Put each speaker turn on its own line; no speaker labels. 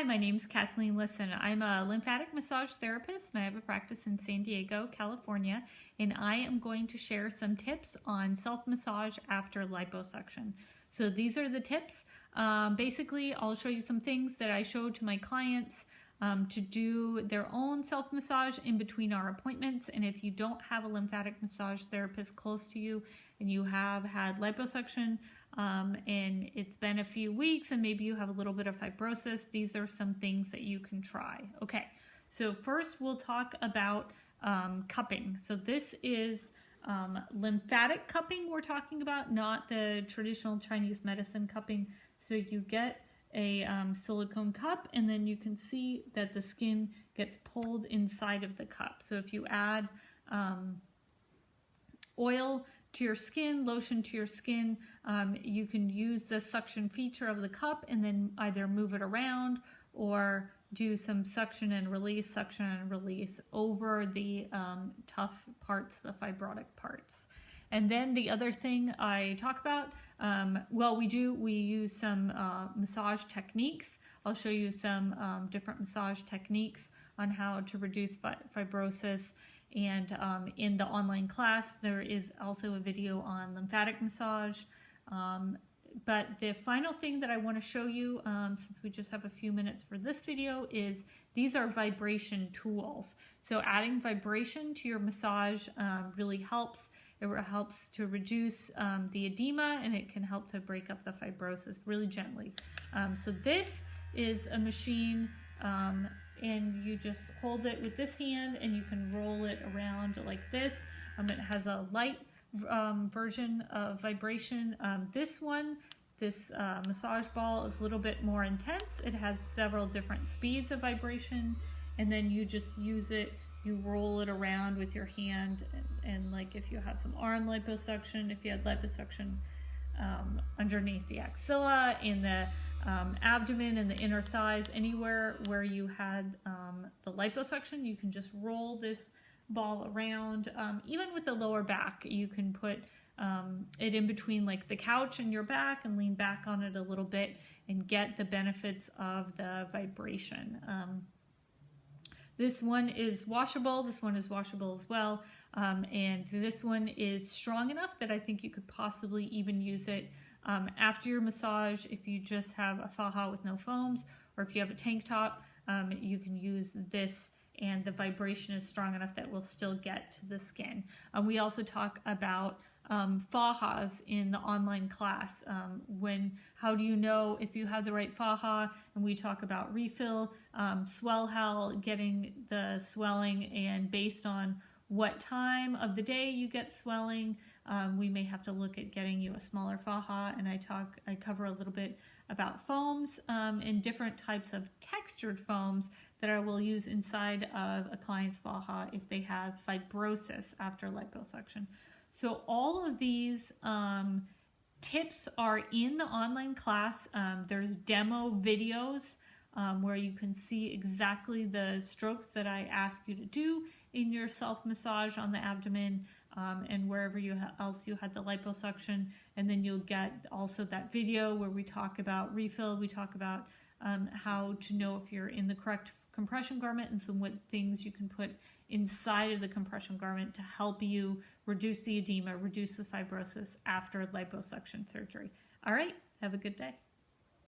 Hi, my name's Kathleen Lisson. I'm a lymphatic massage therapist and I have a practice in San Diego, California, and I am going to share some tips on self-massage after liposuction. So these are the tips. Basically, I'll show you some things that I show to my clients to do their own self-massage in between our appointments. And if you don't have a lymphatic massage therapist close to you and you have had liposuction and it's been a few weeks and maybe you have a little bit of fibrosis, these are some things that you can try. Okay, so first we'll talk about cupping. So this is lymphatic cupping we're talking about, not the traditional Chinese medicine cupping. So you get a silicone cup and then you can see that the skin gets pulled inside of the cup. So if you add oil to your skin, lotion to your skin, you can use the suction feature of the cup and then either move it around or do some suction and release over the tough parts, the fibrotic parts. And then the other thing I talk about, we use some massage techniques. I'll show you some different massage techniques on how to reduce fibrosis. And in the online class, there is also a video on lymphatic massage. But the final thing that I want to show you, since we just have a few minutes for this video, is these are vibration tools. So adding vibration to your massage really helps. It helps to reduce the edema, and it can help to break up the fibrosis really gently. So this is a machine, and you just hold it with this hand and you can roll it around like this. It has a light version of vibration. This massage ball is a little bit more intense. It has several different speeds of vibration, and then you just use it. You roll it around with your hand, and like if you have some arm liposuction, if you had liposuction underneath the axilla, in the abdomen and the inner thighs, anywhere where you had the liposuction, you can just roll this ball around. Even with the lower back, you can put it in between like the couch and your back and lean back on it a little bit and get the benefits of the vibration. This one is washable. This one is washable as well. And this one is strong enough that I think you could possibly even use it after your massage. If you just have a faja with no foams, or if you have a tank top, you can use this, and the vibration is strong enough that will still get to the skin. We also talk about fajas in the online class. How do you know if you have the right faja? And we talk about refill, swell hell, getting the swelling, and based on what time of the day you get swelling, we may have to look at getting you a smaller faja. And I cover a little bit about foams and different types of textured foams that I will use inside of a client's faja if they have fibrosis after liposuction. So all of these tips are in the online class. There's demo videos where you can see exactly the strokes that I ask you to do in your self-massage on the abdomen and wherever else you had the liposuction. And then you'll get also that video where we talk about refill. We talk about how to know if you're in the correct compression garment and some what things you can put inside of the compression garment to help you reduce the edema, reduce the fibrosis after liposuction surgery. All right, have a good day.